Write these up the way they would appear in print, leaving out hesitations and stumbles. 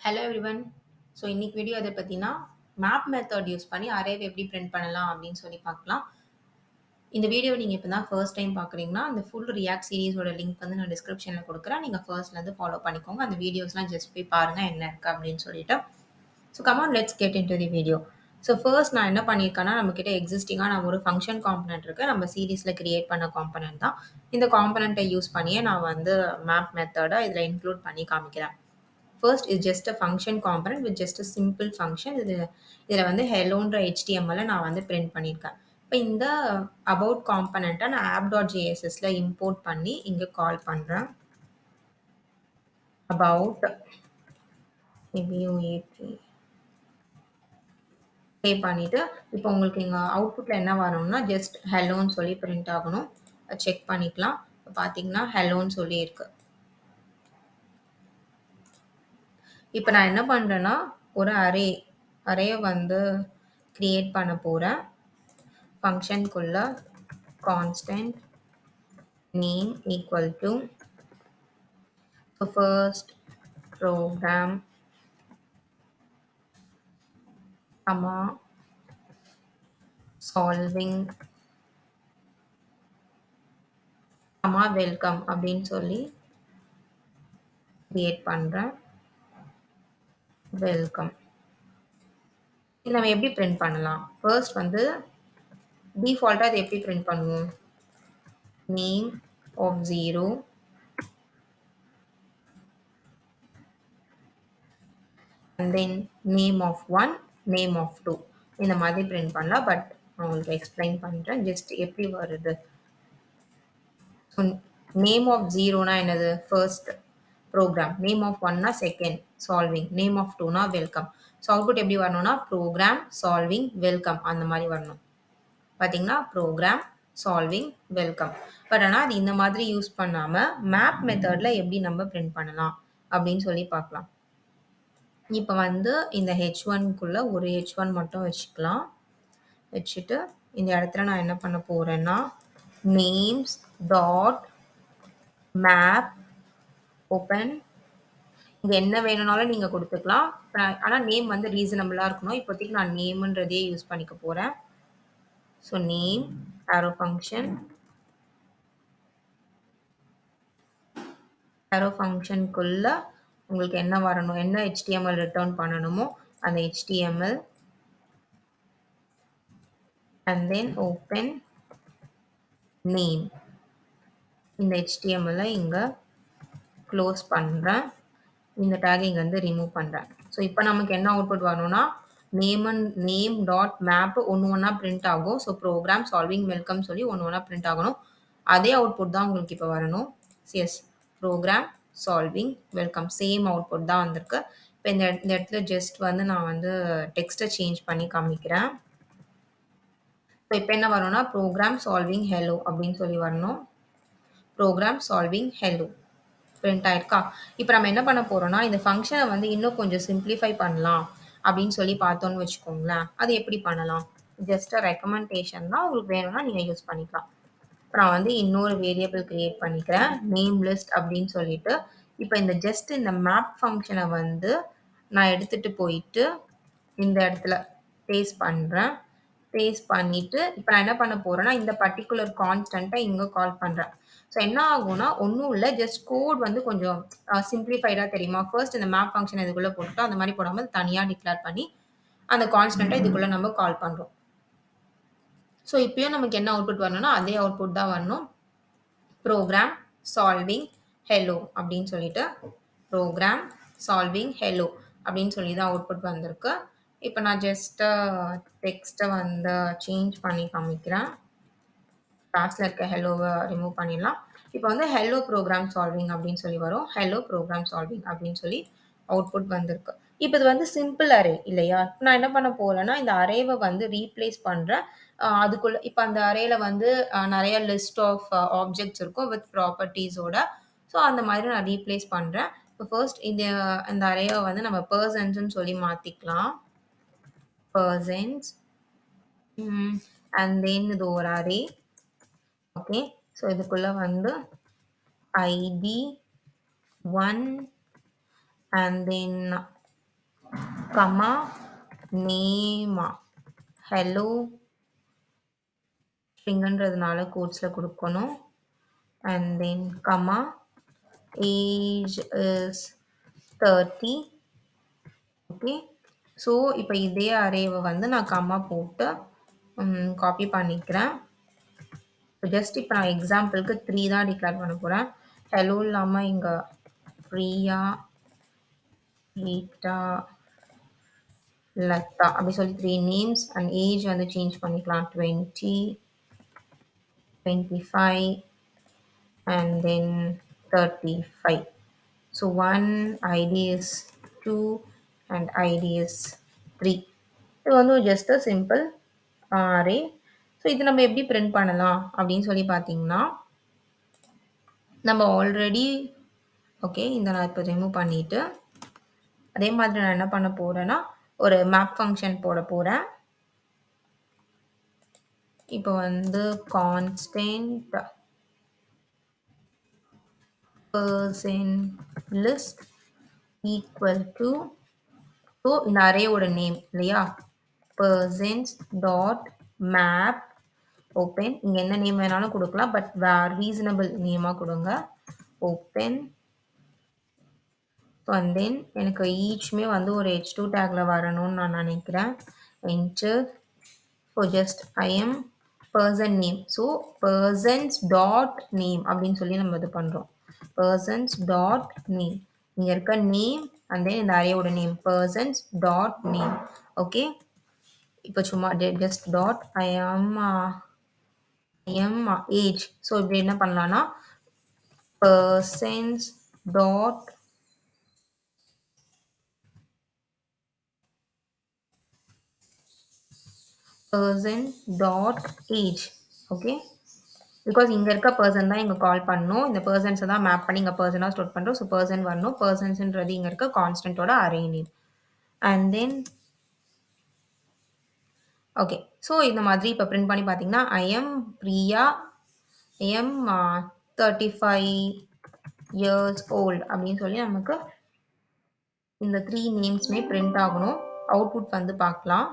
Hello everyone. So இன்னைக்கு video எதை பற்றினா மேப் மெத்தட் யூஸ் பண்ணி அரேவை எப்படி பிரிண்ட் பண்ணலாம் அப்படின்னு சொல்லி பார்க்கலாம். இந்த வீடியோ நீங்கள் இப்போ தான் ஃபர்ஸ்ட் டைம் பார்க்குறீங்கன்னா அந்த ஃபுல் ரியாக்ட் சீரிஸோட லிங்க் வந்து நான் டிஸ்கிரிப்ஷனில் கொடுக்குறேன். நீங்கள் ஃபர்ஸ்ட்லேருந்து ஃபாலோ பண்ணிக்கோங்க. அந்த வீடியோஸ்லாம் ஜஸ்ட் போய் பாருங்கள் என்ன இருக்குது அப்படின்னு சொல்லிட்டு. So come on let's get in to the video. So first நான் என்ன பண்ணியிருக்கேன்னா நம்மக்கிட்ட எக்ஸிஸ்டிங்காக நான் ஒரு ஃபங்க்ஷன் காம்பனண்ட் இருக்குது. நம்ம சீரீஸில் கிரியேட் பண்ண காம்பனண்ட் தான். இந்த காம்பனண்ட்டை யூஸ் பண்ணியே நான் வந்து மேப் மெத்தடை இதில் இன்க்ளூட் பண்ணி காமிக்கிறேன். First is just a function component with just a simple function. இதில் வந்து helloன்ற HTML நான் வந்து print பண்ணியிருக்கேன். இப்போ இந்த about component நான் app.jsல import பண்ணி இங்கே கால் பண்ணுறேன். about பே பண்ணிவிட்டு இப்போ உங்களுக்கு இங்கே அவுட்புட்டில் என்ன வரணும்னா ஜஸ்ட் ஹெல்லோன்னு சொல்லி பிரிண்ட் ஆகணும். செக் பண்ணிக்கலாம். இப்போ பார்த்தீங்கன்னா ஹெல்லோன்னு சொல்லி இருக்கு. இப்போ நான் என்ன பண்ணுறேன்னா ஒரு அரேயை வந்து கிரியேட் பண்ண போகிறேன். ஃபங்க்ஷனுக்குள்ள constant name equal to first program comma solving comma welcome அப்படின்னு சொல்லி கிரியேட் பண்ணுறேன். வெல்கம் இது நம்ம எப்படி பிரிண்ட் பண்ணலாம்? ஃபர்ஸ்ட் வந்து டிஃபால்ட்டாக இது எப்படி பிரிண்ட் பண்ணுவோம்? Name of 0 and then name of 1 name of 2 இந்த மாதிரி பிரிண்ட் பண்ணலாம். பட் நான் உங்களுக்கு எக்ஸ்பிளைன் பண்ணுறேன் ஜஸ்ட் எப்படி வருது. ஸோ நேம் ஆஃப் 0னா என்னது? First program. நேம் ஆஃப் 1னா செகண்ட் சால்விங். நேம் ஆஃப் 2னா வெல்கம். ஸோ அவுட்புட் எப்படி வரணும்னா ப்ரோக்ராம் சால்விங் வெல்கம் அந்த மாதிரி வரணும். பார்த்தீங்கன்னா ப்ரோக்ராம் சால்விங் வெல்கம். பட் ஆனால் அது இந்த மாதிரி யூஸ் பண்ணாமல் மேப் மெத்தடில் எப்படி நம்ம பிரிண்ட் பண்ணலாம் அப்படின்னு சொல்லி பார்க்கலாம். இப்போ வந்து இந்த h1க்குள்ளே ஒரு h1 மட்டும் வச்சுக்கலாம். வச்சுட்டு இந்த இடத்துல நான் என்ன பண்ண போகிறேன்னா நேம்ஸ் டாட் மேப் ஓப்பன். இங்கே என்ன வேணும்னாலும் நீங்கள் கொடுத்துக்கலாம். ஆனால் நேம் வந்து ரீசனபிளாக இருக்கணும். இப்போதைக்கு நான் நேம்ன்றதே யூஸ் பண்ணிக்க போகிறேன். ஸோ நேம் arrow ஃபங்க்ஷனுக்குள்ள உங்களுக்கு என்ன வரணும், என்ன HTML ரிட்டர்ன் பண்ணணுமோ அந்த HTML and then open name. இந்த HTML இங்கே க்ளோஸ் பண்ணுறேன். இந்த டேக் இங்கேருந்து ரிமூவ் பண்ணுறேன். ஸோ இப்போ நமக்கு என்ன அவுட்புட் வரணும்னா நேம் டாட் மேப் ஒன்று பிரிண்ட் ஆகும். ஸோ ப்ரோக்ராம் சால்விங் வெல்கம் சொல்லி ஒன்று பிரிண்ட் ஆகணும். அதே அவுட்புட் தான் உங்களுக்கு இப்போ வரணும். Yes program solving welcome same output தான் வந்திருக்கு. இப்போ இந்த இடத்துல ஜஸ்ட் வந்து நான் வந்து டெக்ஸ்ட்டை சேஞ்ச் பண்ணி காமிக்கிறேன். ஸோ இப்போ என்ன வரணும்னா ப்ரோக்ராம் சால்விங் ஹெலோ அப்படின்னு சொல்லி வரணும். ப்ரோக்ராம் சால்விங் ஹெலோ பிரிண்ட் ஆயிருக்கா? இப்போ நம்ம என்ன பண்ண போறோம்னா இந்த ஃபங்க்ஷனை வந்து இன்னும் கொஞ்சம் சிம்பிளிஃபை பண்ணலாம் அப்படின்னு சொல்லி பார்த்தோன்னு வச்சுக்கோங்களேன். அது எப்படி பண்ணலாம்? ஜஸ்ட் ரெக்கமெண்டேஷன் தான். உங்களுக்கு வேணும்னா நீங்கள் யூஸ் பண்ணிக்கலாம். இப்போ நான் வந்து இன்னொரு வேரியபிள் கிரியேட் பண்ணிக்கிறேன் நேம் லிஸ்ட் அப்படின்னு சொல்லிட்டு. இப்போ இந்த ஜஸ்ட் இந்த மேப் ஃபங்க்ஷனை வந்து நான் எடுத்துகிட்டு போயிட்டு இந்த இடத்துல பேஸ்ட் பண்ணுறேன். பேஸ்ட் பண்ணிவிட்டு இப்போ நான் என்ன பண்ண போகிறேன்னா இந்த பர்டிகுலர் கான்ஸ்டண்ட்டை இங்கே கால் பண்ணுறேன். ஸோ என்ன ஆகும்னா ஒன்றும் இல்லை, ஜஸ்ட் கோட் வந்து கொஞ்சம் சிம்பிளிஃபைடாக தெரியுமா? ஃபர்ஸ்ட் இந்த மேப் ஃபங்க்ஷன் இதுக்குள்ளே போட்டுட்டோம். அந்த மாதிரி போடாமல் தனியாக டிக்ளேர் பண்ணி அந்த கான்ஸ்டண்ட்டை இதுக்குள்ளே நம்ம கால் பண்ணுறோம். ஸோ இப்போயும் நமக்கு என்ன அவுட்புட் வரணும்னா அதே அவுட்புட் தான் வரணும். ப்ரோக்ராம் சால்விங் ஹெலோ அப்படின்னு சொல்லிட்டு ப்ரோக்ராம் சால்விங் ஹெலோ அப்படின்னு சொல்லி தான் அவுட்புட் வந்திருக்கு. இப்போ நான் ஜஸ்ட்டு டெக்ஸ்ட்டை வந்து சேஞ்ச் பண்ணி காமிக்கிறேன். கிளாஸில் இருக்க ஹெலோவை ரிமூவ் பண்ணிடலாம். இப்போ வந்து ஹெலோ ப்ரோக்ராம் சால்விங் அப்படின்னு சொல்லி வரும். ஹெலோ ப்ரோக்ராம் சால்விங் அப்படின்னு சொல்லி அவுட்புட் வந்திருக்கு. இப்போ இது வந்து சிம்பிள் அரே இல்லையா? இப்போ நான் என்ன பண்ண போகிறேன்னா இந்த அரேவை வந்து ரீப்ளேஸ் பண்ணுறேன். அதுக்குள்ள இப்போ அந்த அரேல வந்து நிறைய லிஸ்ட் ஆஃப் ஆப்ஜெக்ட்ஸ் இருக்கும் வித் ப்ராப்பர்ட்டிஸோட. ஸோ அந்த மாதிரி நான் ரீப்ளேஸ் பண்ணுறேன். இப்போ ஃபர்ஸ்ட் இந்த அரேவை வந்து நம்ம பர்சன்ஸ்ன்னு சொல்லி மாற்றிக்கலாம். பர்சன்ஸ் அண்ட் தென் இது ஒரு அரே. ஓகே, ஸோ இதுக்குள்ளே வந்து ID 1 and then கமா நேமா ஹலோ ஸ்ட்ரிங்ன்றதுனால கோட்ஸில் கொடுக்கணும். And then comma age is 30. Okay. So இப்போ இதே அரேவை வந்து நான் கம்மா போட்டு காப்பி பண்ணிக்கிறேன். ஜஸ்ட் இப்போ நான் எக்ஸாம்பிளுக்கு 3 தான் டிக்ளேர் பண்ண போகிறேன். ஹலோ இல்லாமல் இங்கே பிரியா, ரீட்டா, லதா அப்படி சொல்லி 3 நேம்ஸ். அண்ட் ஏஜ் வந்து சேஞ்ச் பண்ணிக்கலாம். 20, 25 and then 35. So one ID is 2 and ID is 3. இது வந்து just a simple array. So இது நம்ம எப்படி பிரிண்ட் பண்ணலாம் அப்படின்னு சொல்லி பார்த்தீங்கன்னா, நம்ம ஆல்ரெடி ஓகே இந்த நான் இப்போ ரிமூவ் பண்ணிவிட்டு அதே மாதிரி நான் என்ன பண்ண போகிறேன்னா ஒரு மேப் ஃபங்க்ஷன் போட போகிறேன். இப்போ வந்து constant person list equal to so இந்த அரேயோட நேம் இல்லையா, persons டாட் மேப் ஓப்பன். இங்கே என்ன நேம் வேணாலும் கொடுக்கலாம், பட் ரீசனபிள் நேமாக கொடுங்க. ஓப்பன். ஸோ அண்ட் தென் எனக்கு ஈச்சுமே வந்து ஒரு h2 டேக்கில் வரணும்னு நான் நினைக்கிறேன். Enter. So just I'm person name. So persons dot name அப்படின்னு சொல்லி நம்ம இது பண்ணுறோம். Persons dot name. இங்கே இருக்க நேம் அண்ட் தென் இந்த அரேயோட name persons dot name. Okay. இப்போ சும்மா just dot I'm age. So இப்படி என்ன பண்ணலான்னா persons dot person dot age. Okay. Because இங்கே இருக்க பர்சன் தான் இங்கே கால் பண்ணணும். இந்த பர்சன்ஸை தான் மேப் பண்ணி இங்கே பர்சனாக ஸ்டோர் பண்ணுறோம். ஸோ பர்சன் வரணும். பர்சன்ஸ்ன்றது இங்கே இருக்க கான்ஸ்டன்ட்டோட array name. And then okay. So இந்த மாதிரி இப்போ பிரிண்ட் பண்ணி பார்த்தீங்கன்னா I'm Priya, I'm 35 years old அப்படின்னு சொல்லி நமக்கு இந்த 3 நேம்ஸுமே பிரிண்ட் ஆகணும். அவுட்புட் வந்து பார்க்கலாம்.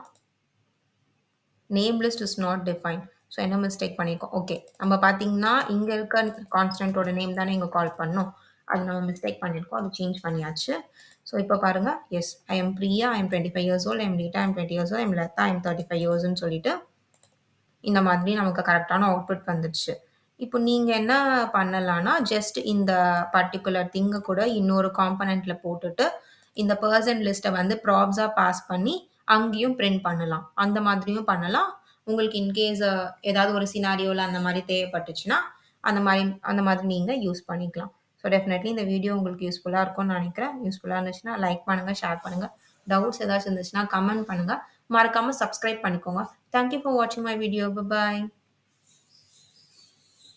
Name list is not define. So என்ன மிஸ்டேக் பண்ணியிருக்கோம். ஓகே. நம்ம பார்த்தீங்கன்னா இங்கே இருக்க கான்ஸ்டன்ட்டோட நேம் தானே இங்கே கால் பண்ணோம். அது நம்ம மிஸ்டேக் பண்ணியிருக்கோம். அது சேஞ்ச் பண்ணியாச்சு. ஸோ இப்போ பாருங்கள். Yes I'm Priya, I'm 25 years old, I'm Rita, I'm 20 years old, I'm Latha, I'm 35 yearsன்னு சொல்லிட்டு இந்த மாதிரி நமக்கு கரெக்டான அவுட்புட் வந்துடுச்சு. இப்போ நீங்கள் என்ன பண்ணலான்னா ஜஸ்ட் இந்த பர்டிகுலர் திங்கை கூட இன்னொரு காம்பனண்ட்டில் போட்டுட்டு இந்த பர்சன் லிஸ்ட்டை வந்து ப்ராப்ஸாக பாஸ் பண்ணி அங்கேயும் பிரிண்ட் பண்ணலாம். அந்த மாதிரியும் பண்ணலாம். உங்களுக்கு இன்கேஸ் ஏதாவது ஒரு சினாரியோவில் அந்த மாதிரி தேவைப்பட்டுச்சுன்னா அந்த மாதிரி நீங்கள் யூஸ் பண்ணிக்கலாம். ஸோ டெஃபினெட்லி இந்த வீடியோ உங்களுக்கு யூஸ்ஃபுல்லாக இருக்கும்னு நினைக்கிறேன். யூஸ்ஃபுல்லாக இருந்துச்சுன்னா லைக் பண்ணுங்கள், ஷேர் பண்ணுங்கள். டவுட்ஸ் ஏதாச்சும் இருந்துச்சுன்னா கமெண்ட் பண்ணுங்கள். மறக்காமல் சப்ஸ்கிரைப் பண்ணிக்கோங்க. தேங்க்யூ ஃபார் வாட்சிங் மை வீடியோ. பாய்.